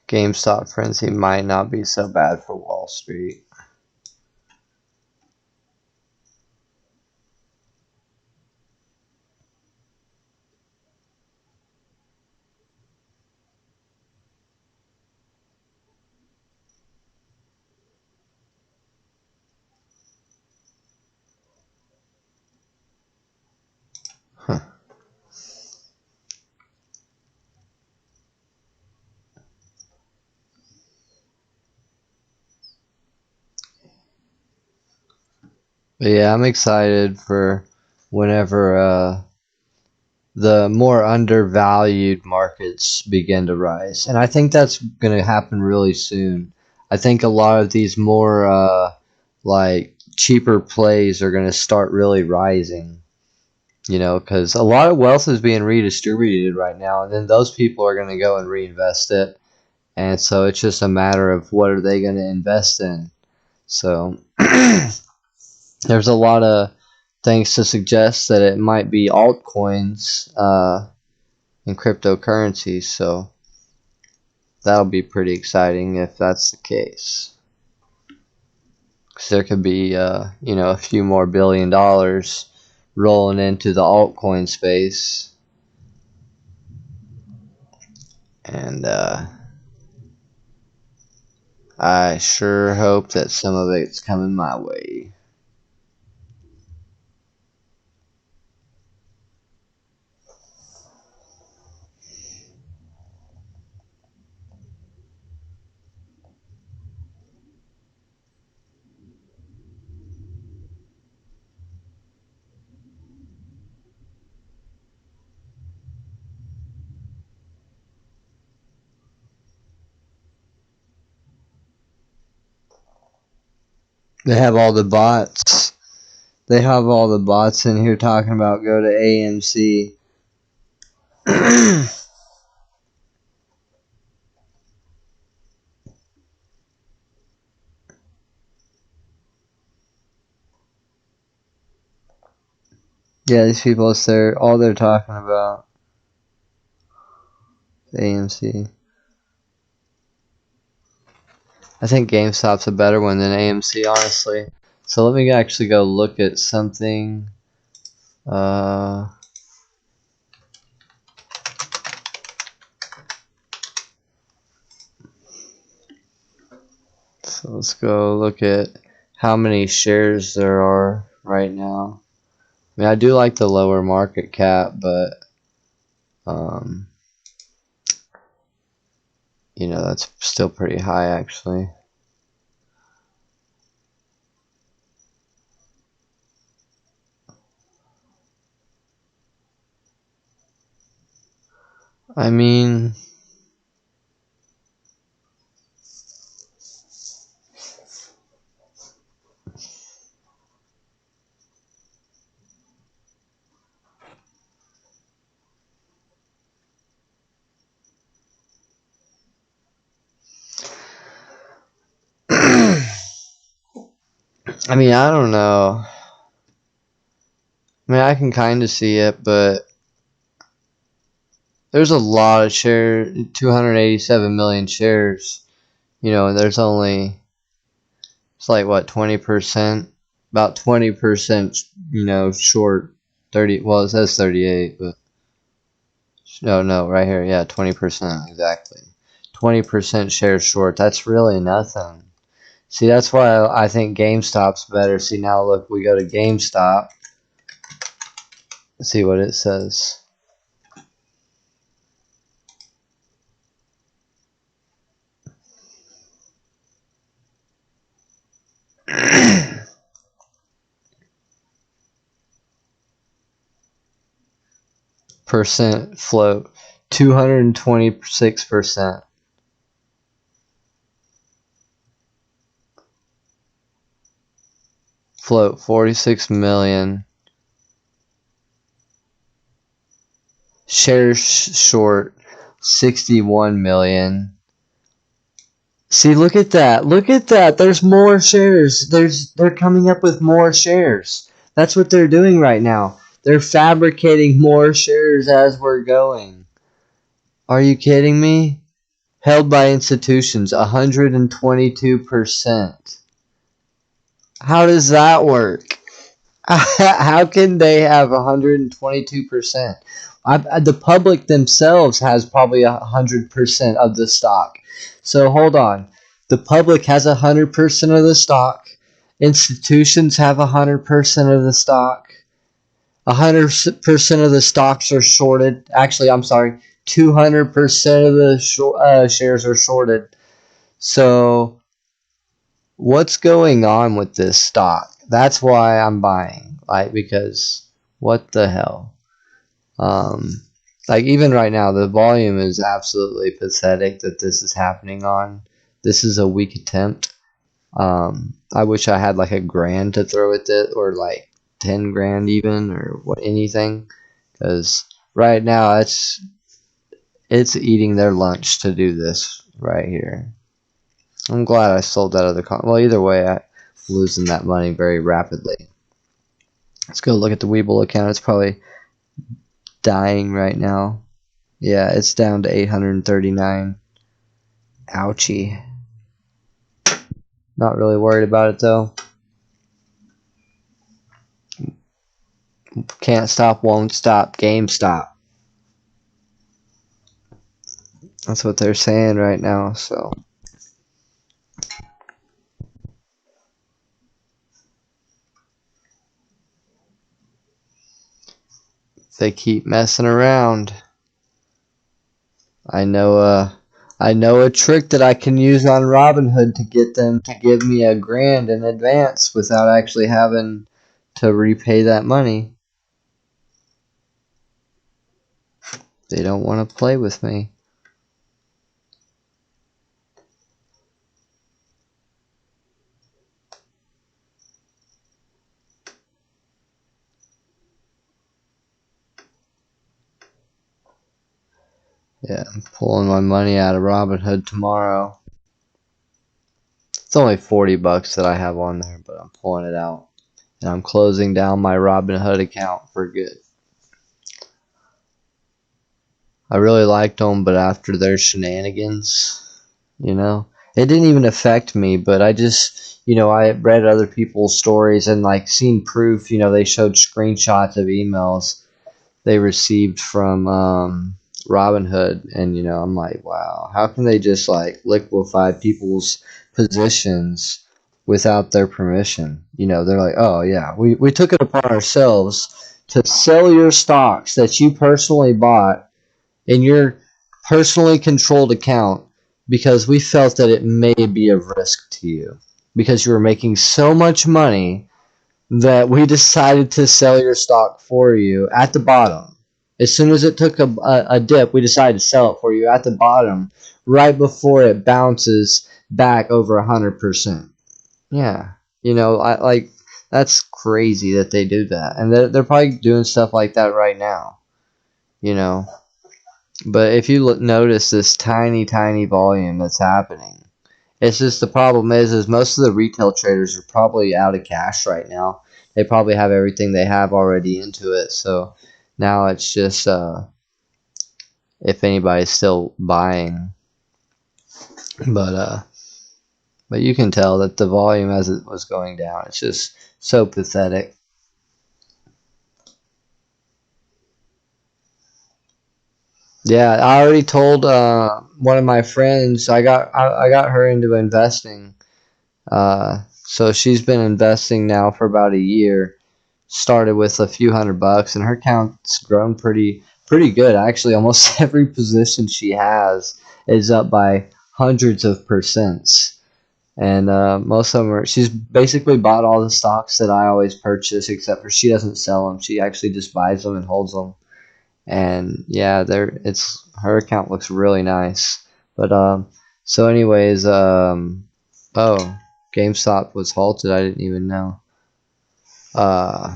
GameStop frenzy might not be so bad for Wall Street. Huh. But yeah, I'm excited for whenever the more undervalued markets begin to rise. And I think that's going to happen really soon. I think a lot of these more like cheaper plays are going to start really rising, because a lot of wealth is being redistributed right now, and then those people are going to go and reinvest it. And so it's just a matter of what are they going to invest in. So there's a lot of things to suggest that it might be altcoins and cryptocurrencies. So that'll be pretty exciting if that's the case. Because there could be, a few more $1 billion rolling into the altcoin space. And I sure hope that some of it's coming my way. They have all the bots. They have all the bots in here talking about go to AMC. Yeah, these people, it's all they're talking about. AMC. I think GameStop's a better one than AMC, honestly. So let me actually go look at something. So let's go look at how many shares there are right now. I mean, I do like the lower market cap, but you know, that's still pretty high actually. I mean, I mean, I don't know. I mean, I can kind of see it, but there's a lot of shares, 287 million shares, you know, and there's only, it's like what, 20%? About 20%, you know, short. 30, well, it says 38, but no, right here, yeah, 20%, exactly. 20% shares short, that's really nothing. See, that's why I think GameStop's better. See, now look, we go to GameStop. Let's see what it says. Percent float, 226%. Float, 46 million. Shares short, 61 million. See, look at that. Look at that. There's more shares. They're coming up with more shares. That's what they're doing right now. They're fabricating more shares as we're going. Are you kidding me? Held by institutions, 122%. How does that work? How can they have 122%? The public themselves has probably 100% of the stock. So hold on. The public has 100% of the stock. Institutions have 100% of the stock. 100% of the stocks are shorted. Actually, I'm sorry. 200% of the shares are shorted. So what's going on with this stock? That's why I'm buying, like, because what the hell? Like, even right now, the volume is absolutely pathetic that this is happening on. This is a weak attempt. I wish I had like $1,000 to throw at it, or like 10 grand even, or what, anything, because right now it's eating their lunch to do this right here. I'm glad I sold that other well, either way, I'm losing that money very rapidly. Let's go look at the Webull account. It's probably dying right now. Yeah, it's down to 839. Ouchie. Not really worried about it though. Can't stop, won't stop. GameStop. That's what they're saying right now, so. They keep messing around. I know a trick that I can use on Robinhood to get them to give me $1,000 in advance without actually having to repay that money. They don't want to play with me. Yeah, I'm pulling my money out of Robinhood tomorrow. It's only $40 that I have on there, but I'm pulling it out. And I'm closing down my Robinhood account for good. I really liked them, but after their shenanigans, you know, it didn't even affect me, but I just, you know, I read other people's stories and like seen proof, you know, they showed screenshots of emails they received from Robinhood, and you know, I'm like, wow, how can they just like liquefy people's positions without their permission? You know, they're like, oh yeah, we took it upon ourselves to sell your stocks that you personally bought in your personally controlled account because we felt that it may be of risk to you because you were making so much money that we decided to sell your stock for you at the bottom. As soon as it took a dip, we decided to sell it for you at the bottom right before it bounces back over 100%. Yeah. Like, that's crazy that they do that. And they're probably doing stuff like that right now, you know. But if you notice this tiny, tiny volume that's happening, it's just the problem is most of the retail traders are probably out of cash right now. They probably have everything they have already into it. So now it's just if anybody's still buying. But you can tell that the volume as it was going down, it's just so pathetic. Yeah, I already told one of my friends. I got her into investing. So she's been investing now for about a year. Started with a few $100, and her account's grown pretty good. Actually, almost every position she has is up by hundreds of percents. And most of them are. She's basically bought all the stocks that I always purchase, except for she doesn't sell them. She actually just buys them and holds them. And yeah, it's her account looks really nice. But so anyways, oh, GameStop was halted. I didn't even know. Uh,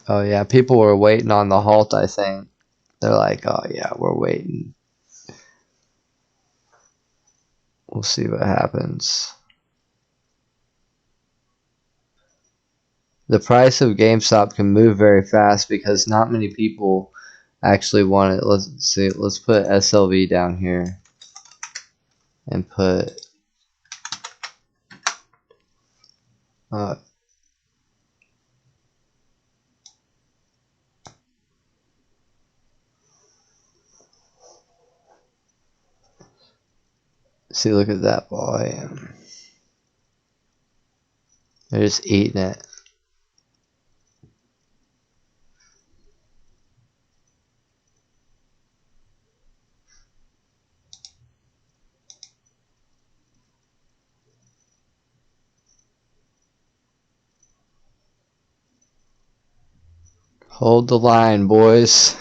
oh yeah, people were waiting on the halt. I think they're like, oh yeah, we're waiting. We'll see what happens. The price of GameStop can move very fast because not many people actually want it. Let's see. Let's put SLV down here and put uh, see. Look at that volume. They're just eating it. Hold the line, boys.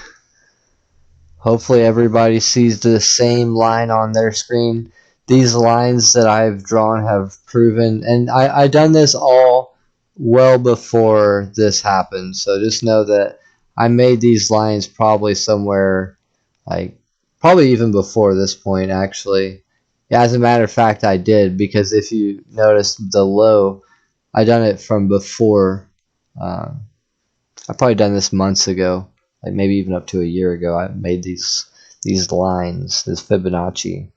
Hopefully everybody sees the same line on their screen. These lines that I've drawn have proven, and I done this all well before this happened. So just know that I made these lines probably somewhere, like, probably even before this point, actually. Yeah, as a matter of fact, I did, because if you notice the low, I done it from before. I've probably done this months ago, like maybe even up to a year ago. I made these lines. This Fibonacci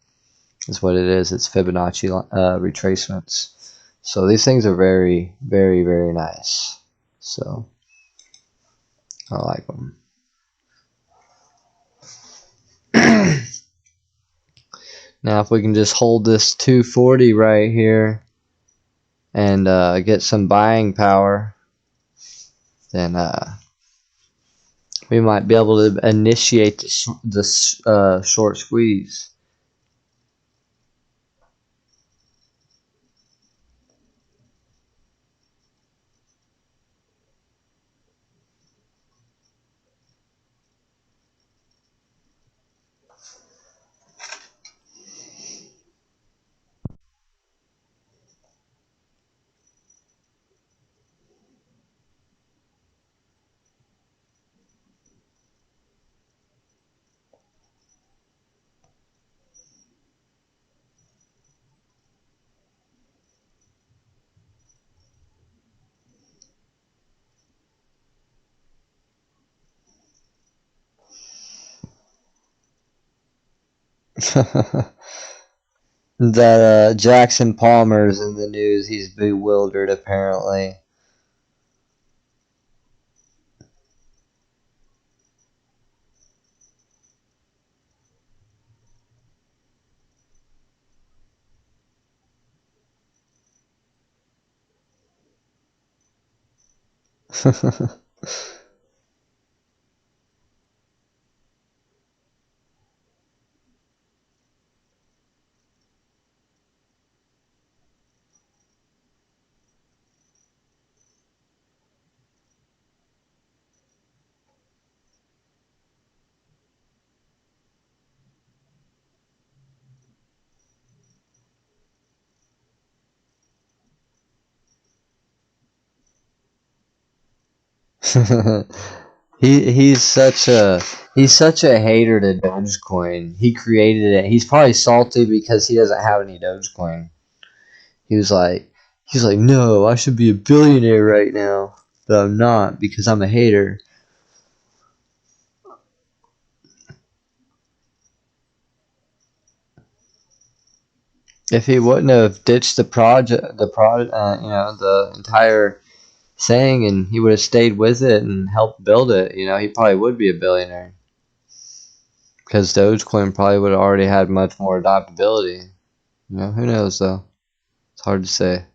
is what it is. It's Fibonacci retracements. So these things are very, very, very nice. So I like them. Now, if we can just hold this 240 right here and get some buying power, then we might be able to initiate the short squeeze. That Jackson Palmer's in the news. He's bewildered, apparently. He's such a hater to Dogecoin. He created it. He's probably salty because he doesn't have any Dogecoin. He was like no, I should be a billionaire right now, but I'm not because I'm a hater. If he wouldn't have ditched the entire thing, and he would have stayed with it and helped build it, he probably would be a billionaire. Because Dogecoin probably would have already had much more adaptability. Who knows though? It's hard to say.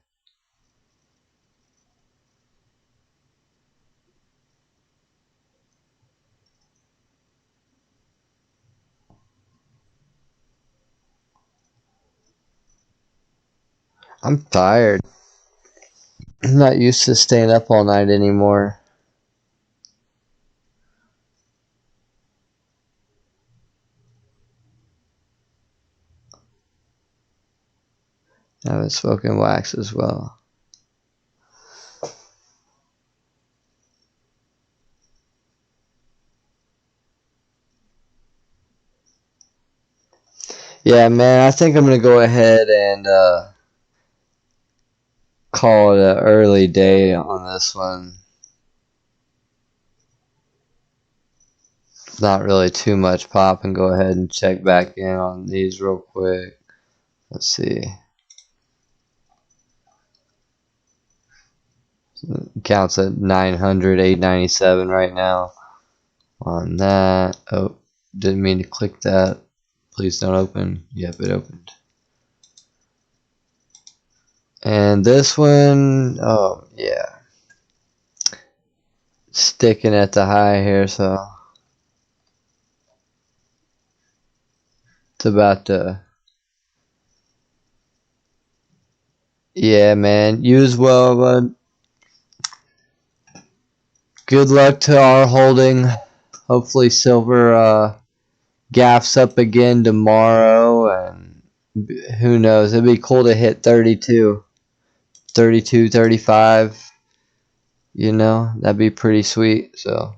I'm tired. I'm not used to staying up all night anymore. I've been smoking wax as well. Yeah, man, I think I'm gonna go ahead and call it an early day on this one. Not really too much pop, and go ahead and check back in on these real quick. Let's see. Counts at 900, 897 right now on that. Oh, didn't mean to click that. Please don't open. Yep, it opened. And this one, oh yeah, sticking at the high here, so it's about to. Yeah, man, you as well, bud. Good luck to our holding. Hopefully, silver gaffs up again tomorrow, and who knows? It'd be cool to hit 32, 35. That'd be pretty sweet. So.